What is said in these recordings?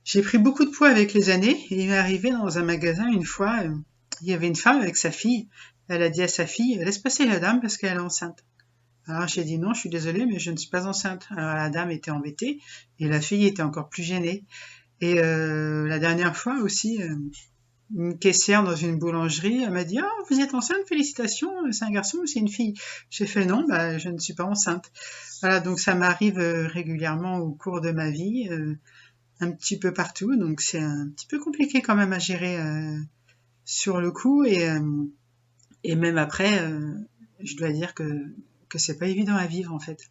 J'ai pris beaucoup de poids avec les années et il m'est arrivé dans un magasin une fois, il y avait une femme avec sa fille. Elle a dit à sa fille, laisse passer la dame parce qu'elle est enceinte. Alors j'ai dit non, je suis désolée, mais je ne suis pas enceinte. Alors la dame était embêtée et la fille était encore plus gênée. Et la dernière fois aussi, une caissière dans une boulangerie, elle m'a dit «Ah, vous êtes enceinte, félicitations, c'est un garçon ou c'est une fille?» J'ai fait «Non, bah, je ne suis pas enceinte». Voilà, donc ça m'arrive régulièrement au cours de ma vie, un petit peu partout, donc c'est un petit peu compliqué quand même à gérer sur le coup et même après, je dois dire que c'est pas évident à vivre en fait.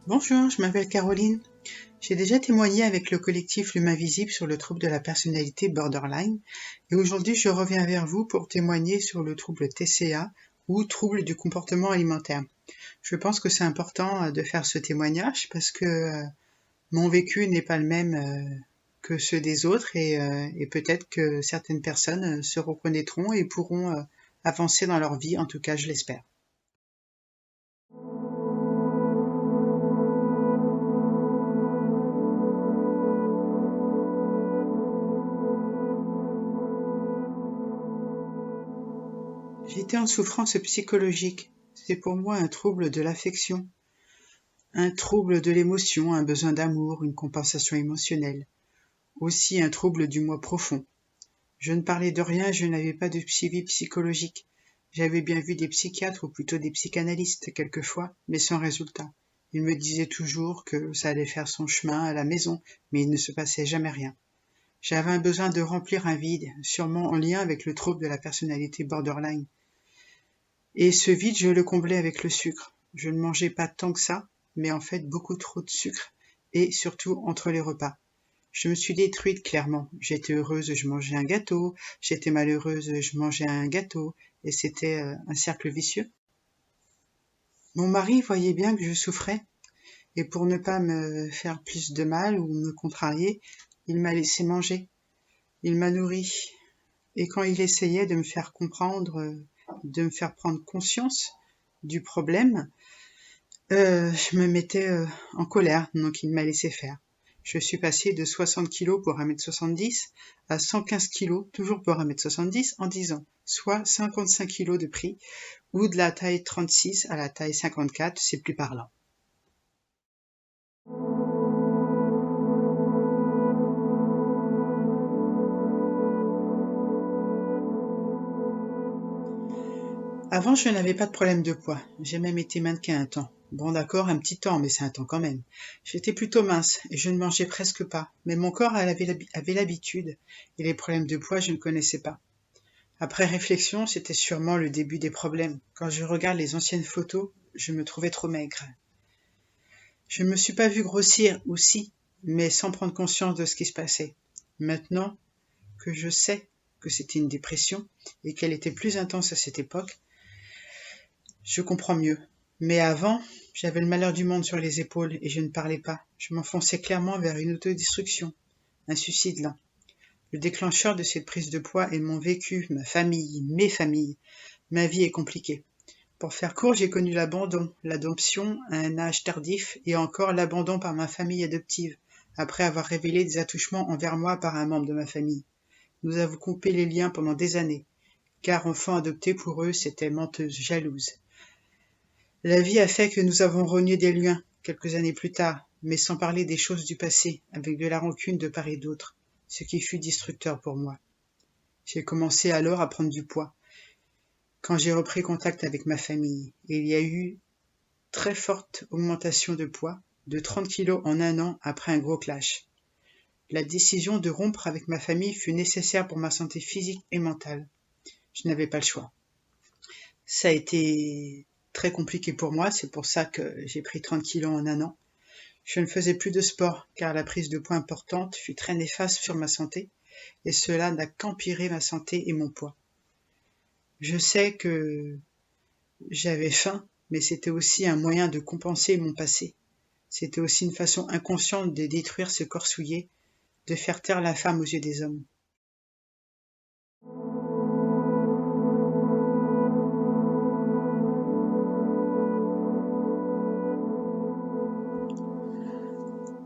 Bonjour, je m'appelle Caroline. J'ai déjà témoigné avec le collectif L'Humain Visible sur le trouble de la personnalité borderline et aujourd'hui je reviens vers vous pour témoigner sur le trouble TCA ou trouble du comportement alimentaire. Je pense que c'est important de faire ce témoignage parce que mon vécu n'est pas le même que ceux des autres et peut-être que certaines personnes se reconnaîtront et pourront avancer dans leur vie, en tout cas je l'espère. J'étais en souffrance psychologique. C'est pour moi un trouble de l'affection, un trouble de l'émotion, un besoin d'amour, une compensation émotionnelle. Aussi un trouble du moi profond. Je ne parlais de rien, je n'avais pas de suivi psychologique. J'avais bien vu des psychiatres ou plutôt des psychanalystes quelquefois, mais sans résultat. Ils me disaient toujours que ça allait faire son chemin à la maison, mais il ne se passait jamais rien. J'avais un besoin de remplir un vide, sûrement en lien avec le trouble de la personnalité borderline. Et ce vide, je le comblais avec le sucre. Je ne mangeais pas tant que ça, mais en fait beaucoup trop de sucre, et surtout entre les repas. Je me suis détruite clairement. J'étais heureuse, je mangeais un gâteau. J'étais malheureuse, je mangeais un gâteau. Et c'était un cercle vicieux. Mon mari voyait bien que je souffrais. Et pour ne pas me faire plus de mal ou me contrarier, il m'a laissé manger. Il m'a nourri. Et quand il essayait de me faire comprendre, de me faire prendre conscience du problème, je me mettais en colère. Donc il m'a laissé faire. Je suis passée de 60 kilos pour 1m70 à 115 kilos, toujours pour 1m70, en 10 ans, soit 55 kilos de prix, ou de la taille 36 à la taille 54, c'est plus parlant. Avant, je n'avais pas de problème de poids. J'ai même été mannequin un temps. Bon, d'accord, un petit temps, mais c'est un temps quand même. J'étais plutôt mince et je ne mangeais presque pas. Mais mon corps avait l'habitude et les problèmes de poids, je ne connaissais pas. Après réflexion, c'était sûrement le début des problèmes. Quand je regarde les anciennes photos, je me trouvais trop maigre. Je ne me suis pas vue grossir aussi, mais sans prendre conscience de ce qui se passait. Maintenant que je sais que c'était une dépression et qu'elle était plus intense à cette époque, je comprends mieux. Mais avant, j'avais le malheur du monde sur les épaules et je ne parlais pas. Je m'enfonçais clairement vers une autodestruction, un suicide lent. Le déclencheur de cette prise de poids est mon vécu, ma famille, mes familles. Ma vie est compliquée. Pour faire court, j'ai connu l'abandon, l'adoption à un âge tardif et encore l'abandon par ma famille adoptive, après avoir révélé des attouchements envers moi par un membre de ma famille. Nous avons coupé les liens pendant des années, car enfant adopté pour eux, c'était menteuse, jalouse. La vie a fait que nous avons renié des liens, quelques années plus tard, mais sans parler des choses du passé, avec de la rancune de part et d'autre, ce qui fut destructeur pour moi. J'ai commencé alors à prendre du poids. Quand j'ai repris contact avec ma famille, il y a eu très forte augmentation de poids, de 30 kilos en un an après un gros clash. La décision de rompre avec ma famille fut nécessaire pour ma santé physique et mentale. Je n'avais pas le choix. Ça a été très compliqué pour moi, c'est pour ça que j'ai pris 30 kilos en un an. Je ne faisais plus de sport car la prise de poids importante fut très néfaste sur ma santé et cela n'a qu'empiré ma santé et mon poids. Je sais que j'avais faim, mais c'était aussi un moyen de compenser mon passé. C'était aussi une façon inconsciente de détruire ce corps souillé, de faire taire la femme aux yeux des hommes.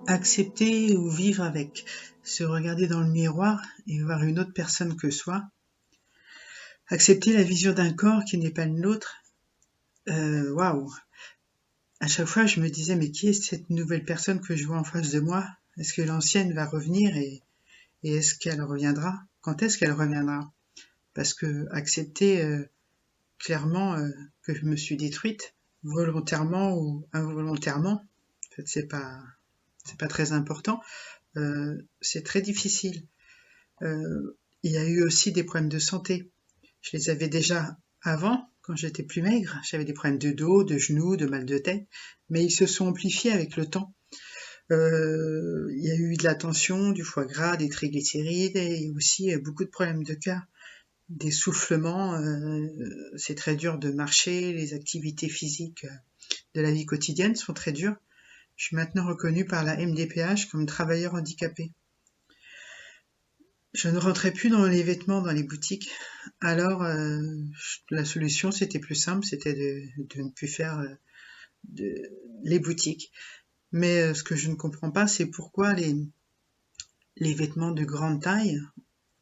Accepter ou vivre avec, se regarder dans le miroir et voir une autre personne que soi. Accepter la vision d'un corps qui n'est pas le nôtre. Waouh! À chaque fois, je me disais, mais qui est cette nouvelle personne que je vois en face de moi? Est-ce que l'ancienne va revenir et est-ce qu'elle reviendra? Quand est-ce qu'elle reviendra? Parce que accepter clairement que je me suis détruite, volontairement ou involontairement, en fait, c'est pas très important, c'est très difficile. Il y a eu aussi des problèmes de santé. Je les avais déjà avant, quand j'étais plus maigre. J'avais des problèmes de dos, de genoux, de mal de tête, mais ils se sont amplifiés avec le temps. Il y a eu de la tension, du foie gras, des triglycérides et aussi beaucoup de problèmes de cœur, des soufflements. C'est très dur de marcher, les activités physiques de la vie quotidienne sont très dures. Je suis maintenant reconnue par la MDPH comme travailleur handicapé. Je ne rentrais plus dans les vêtements dans les boutiques, alors la solution c'était plus simple, c'était de ne plus faire les boutiques. Mais ce que je ne comprends pas, c'est pourquoi les vêtements de grande taille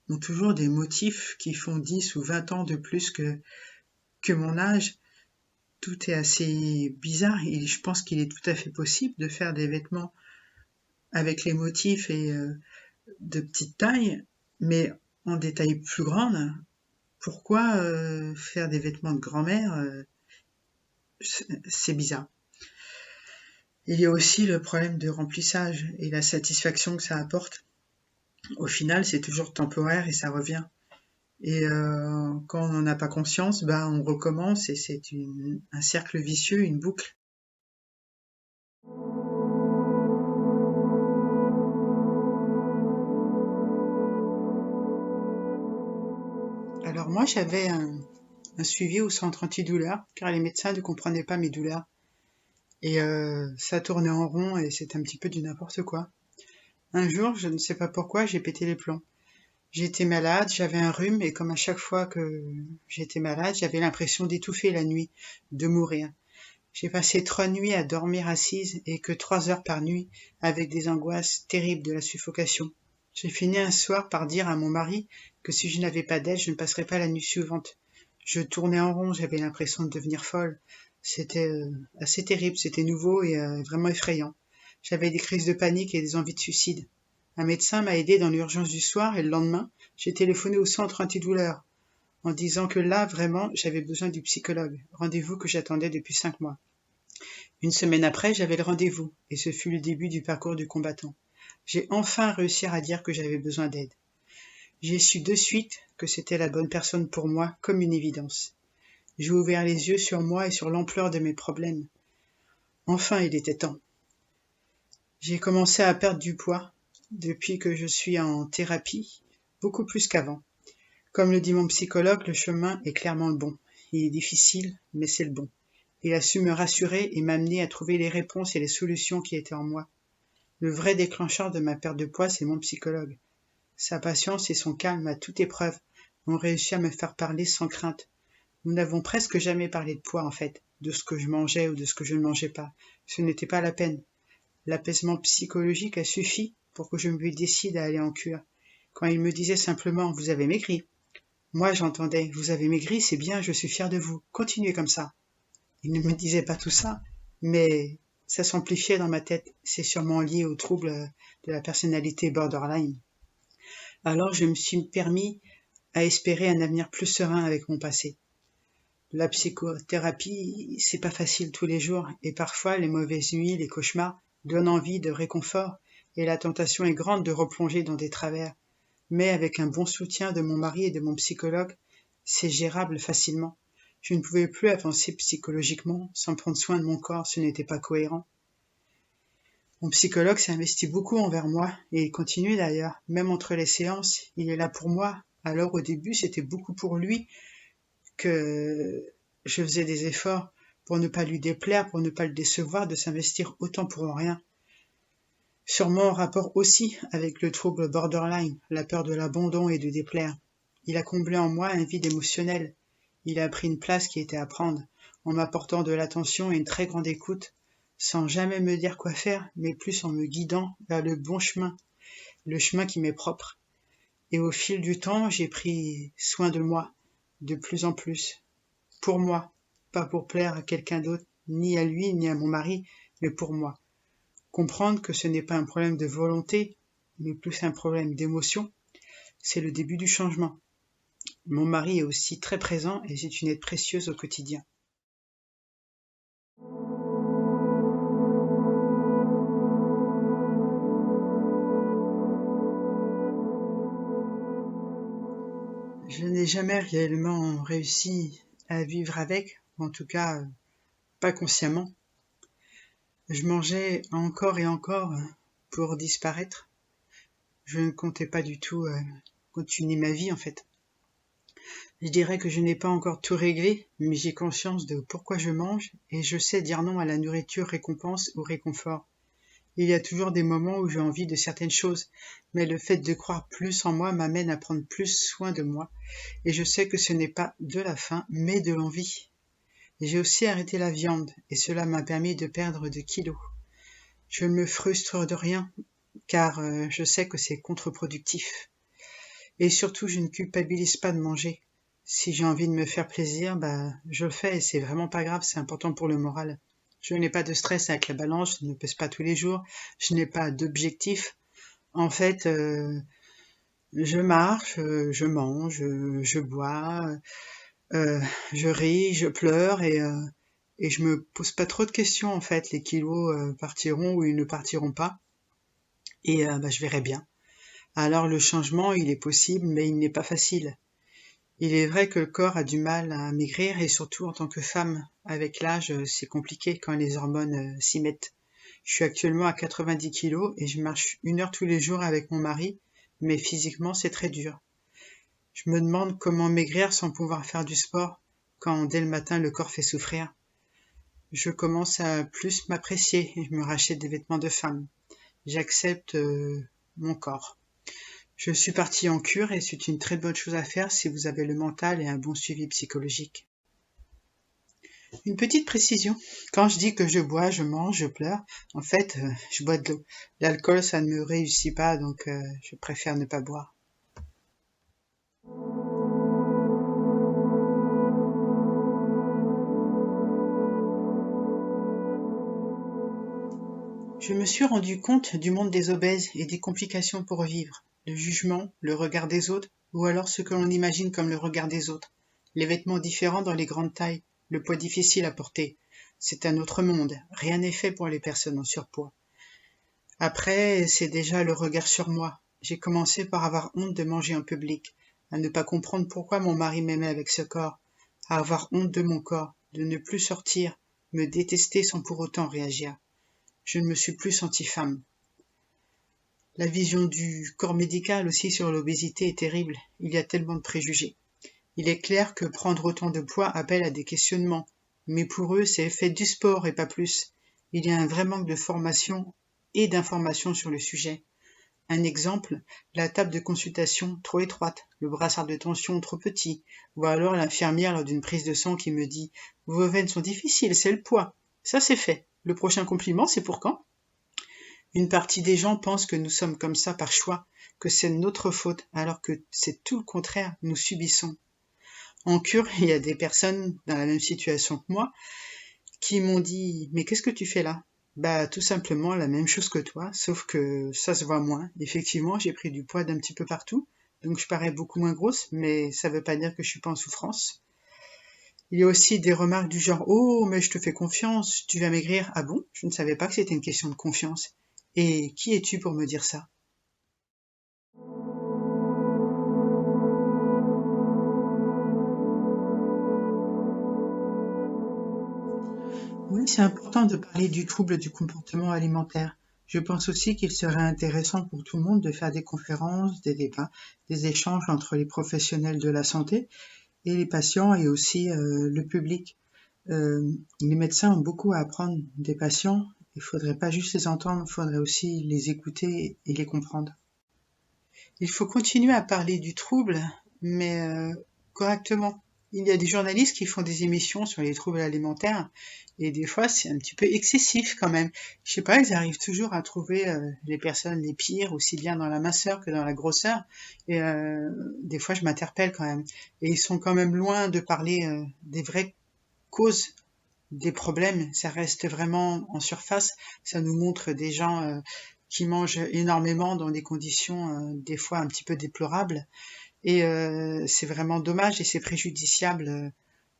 ont toujours des motifs qui font 10 ou 20 ans de plus que mon âge. Tout est assez bizarre et je pense qu'il est tout à fait possible de faire des vêtements avec les motifs et de petite taille, mais en des tailles plus grandes. Pourquoi faire des vêtements de grand-mère? C'est bizarre. Il y a aussi le problème de remplissage et la satisfaction que ça apporte. Au final, c'est toujours temporaire et ça revient. Et quand on n'en a pas conscience, on recommence et c'est un cercle vicieux, une boucle. Alors moi, j'avais un suivi au centre antidouleur, car les médecins ne comprenaient pas mes douleurs. Et ça tournait en rond et c'était un petit peu du n'importe quoi. Un jour, je ne sais pas pourquoi, j'ai pété les plombs. J'étais malade, j'avais un rhume et comme à chaque fois que j'étais malade, j'avais l'impression d'étouffer la nuit, de mourir. J'ai passé 3 nuits à dormir assise et que 3 heures par nuit avec des angoisses terribles de la suffocation. J'ai fini un soir par dire à mon mari que si je n'avais pas d'aide, je ne passerais pas la nuit suivante. Je tournais en rond, j'avais l'impression de devenir folle. C'était assez terrible, c'était nouveau et vraiment effrayant. J'avais des crises de panique et des envies de suicide. Un médecin m'a aidé dans l'urgence du soir et le lendemain, j'ai téléphoné au centre antidouleur en disant que là, vraiment, j'avais besoin du psychologue, rendez-vous que j'attendais depuis 5 mois. Une semaine après, j'avais le rendez-vous et ce fut le début du parcours du combattant. J'ai enfin réussi à dire que j'avais besoin d'aide. J'ai su de suite que c'était la bonne personne pour moi, comme une évidence. J'ai ouvert les yeux sur moi et sur l'ampleur de mes problèmes. Enfin, il était temps. J'ai commencé à perdre du poids depuis que je suis en thérapie, beaucoup plus qu'avant. Comme le dit mon psychologue, le chemin est clairement le bon. Il est difficile, mais c'est le bon. Il a su me rassurer et m'amener à trouver les réponses et les solutions qui étaient en moi. Le vrai déclencheur de ma perte de poids, c'est mon psychologue. Sa patience et son calme à toute épreuve ont réussi à me faire parler sans crainte. Nous n'avons presque jamais parlé de poids en fait, de ce que je mangeais ou de ce que je ne mangeais pas. Ce n'était pas la peine. L'apaisement psychologique a suffi pour que je me décide à aller en cure. Quand il me disait simplement « Vous avez maigri », moi j'entendais « Vous avez maigri, c'est bien, je suis fier de vous, continuez comme ça ». Il ne me disait pas tout ça, mais ça s'amplifiait dans ma tête. C'est sûrement lié au trouble de la personnalité borderline. Alors je me suis permis à espérer un avenir plus serein avec mon passé. La psychothérapie, c'est pas facile tous les jours, et parfois les mauvaises nuits, les cauchemars donnent envie de réconfort, et la tentation est grande de replonger dans des travers. Mais avec un bon soutien de mon mari et de mon psychologue, c'est gérable facilement. Je ne pouvais plus avancer psychologiquement sans prendre soin de mon corps, ce n'était pas cohérent. Mon psychologue s'est investi beaucoup envers moi, et il continue d'ailleurs, même entre les séances, il est là pour moi. Alors au début, c'était beaucoup pour lui que je faisais des efforts pour ne pas lui déplaire, pour ne pas le décevoir, de s'investir autant pour rien. Sûrement en rapport aussi avec le trouble borderline, la peur de l'abandon et de déplaire. Il a comblé en moi un vide émotionnel. Il a pris une place qui était à prendre, en m'apportant de l'attention et une très grande écoute, sans jamais me dire quoi faire, mais plus en me guidant vers le bon chemin, le chemin qui m'est propre. Et au fil du temps, j'ai pris soin de moi, de plus en plus. Pour moi, pas pour plaire à quelqu'un d'autre, ni à lui, ni à mon mari, mais pour moi. Comprendre que ce n'est pas un problème de volonté, mais plus un problème d'émotion, c'est le début du changement. Mon mari est aussi très présent et c'est une aide précieuse au quotidien. Je n'ai jamais réellement réussi à vivre avec, en tout cas pas consciemment. Je mangeais encore et encore pour disparaître. Je ne comptais pas du tout continuer ma vie en fait. Je dirais que je n'ai pas encore tout réglé, mais j'ai conscience de pourquoi je mange et je sais dire non à la nourriture récompense ou réconfort. Il y a toujours des moments où j'ai envie de certaines choses, mais le fait de croire plus en moi m'amène à prendre plus soin de moi et je sais que ce n'est pas de la faim, mais de l'envie. J'ai aussi arrêté la viande et cela m'a permis de perdre 2 kilos. Je ne me frustre de rien car je sais que c'est contre-productif. Et surtout, je ne culpabilise pas de manger. Si j'ai envie de me faire plaisir, je le fais et c'est vraiment pas grave, c'est important pour le moral. Je n'ai pas de stress avec la balance, je ne pèse pas tous les jours, je n'ai pas d'objectif. En fait, je marche, je mange, je bois, je ris, je pleure et je me pose pas trop de questions en fait. Les kilos partiront ou ils ne partiront pas et je verrai bien. Alors le changement, il est possible, mais il n'est pas facile. Il est vrai que le corps a du mal à maigrir et surtout en tant que femme, avec l'âge, c'est compliqué quand les hormones s'y mettent. Je suis actuellement à 90 kilos et je marche 1 heure tous les jours avec mon mari, mais physiquement c'est très dur. Je me demande comment maigrir sans pouvoir faire du sport quand dès le matin le corps fait souffrir. Je commence à plus m'apprécier et je me rachète des vêtements de femme. J'accepte mon corps. Je suis partie en cure et c'est une très bonne chose à faire si vous avez le mental et un bon suivi psychologique. Une petite précision, quand je dis que je bois, je mange, je pleure, en fait, je bois de l'eau. L'alcool, ça ne me réussit pas, donc je préfère ne pas boire. Je me suis rendu compte du monde des obèses et des complications pour vivre, le jugement, le regard des autres, ou alors ce que l'on imagine comme le regard des autres, les vêtements différents dans les grandes tailles, le poids difficile à porter. C'est un autre monde, rien n'est fait pour les personnes en surpoids. Après, c'est déjà le regard sur moi. J'ai commencé par avoir honte de manger en public, à ne pas comprendre pourquoi mon mari m'aimait avec ce corps, à avoir honte de mon corps, de ne plus sortir, me détester sans pour autant réagir. Je ne me suis plus sentie femme. La vision du corps médical aussi sur l'obésité est terrible, il y a tellement de préjugés. Il est clair que prendre autant de poids appelle à des questionnements. mais pour eux, c'est faites du sport et pas plus. Il y a un vrai manque de formation et d'information sur le sujet. Un exemple, la table de consultation trop étroite, le brassard de tension trop petit, ou alors l'infirmière lors d'une prise de sang qui me dit « Vos veines sont difficiles, c'est le poids. » Ça c'est fait. Le prochain compliment, c'est pour quand? Une partie des gens pensent que nous sommes comme ça par choix, que c'est notre faute, alors que c'est tout le contraire, nous subissons. En cure, il y a des personnes dans la même situation que moi qui m'ont dit « Mais qu'est-ce que tu fais là ?» Bah tout simplement la même chose que toi, sauf que ça se voit moins. Effectivement, j'ai pris du poids d'un petit peu partout, donc je parais beaucoup moins grosse, mais ça veut pas dire que je suis pas en souffrance. Il y a aussi des remarques du genre «Oh, mais je te fais confiance, tu vas maigrir. » Ah bon? Je ne savais pas que c'était une question de confiance. Et qui es-tu pour me dire ça? Oui, c'est important de parler du trouble du comportement alimentaire. Je pense aussi qu'il serait intéressant pour tout le monde de faire des conférences, des débats, des échanges entre les professionnels de la santé et les patients et aussi le public. Les médecins ont beaucoup à apprendre des patients. Il faudrait pas juste les entendre, il faudrait aussi les écouter et les comprendre. Il faut continuer à parler du trouble, mais correctement. Il y a des journalistes qui font des émissions sur les troubles alimentaires et des fois c'est un petit peu excessif quand même. Je sais pas, ils arrivent toujours à trouver les personnes les pires, aussi bien dans la minceur que dans la grosseur. Et des fois je m'interpelle quand même. Et ils sont quand même loin de parler des vraies causes des problèmes. Ça reste vraiment en surface. Ça nous montre des gens qui mangent énormément dans des conditions des fois un petit peu déplorables. Et c'est vraiment dommage et c'est préjudiciable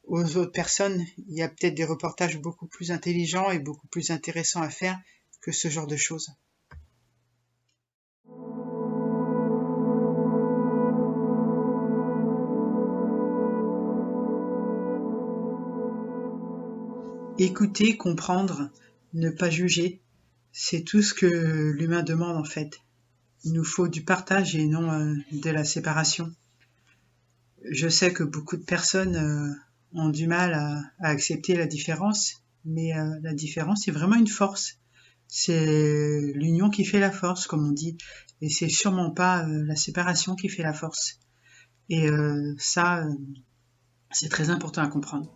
aux autres personnes. Il y a peut-être des reportages beaucoup plus intelligents et beaucoup plus intéressants à faire que ce genre de choses. Écouter, comprendre, ne pas juger, c'est tout ce que l'humain demande en fait. Il nous faut du partage et non de la séparation. Je sais que beaucoup de personnes ont du mal à accepter la différence, mais la différence est vraiment une force. C'est l'union qui fait la force, comme on dit, et c'est sûrement pas la séparation qui fait la force. Et ça, c'est très important à comprendre.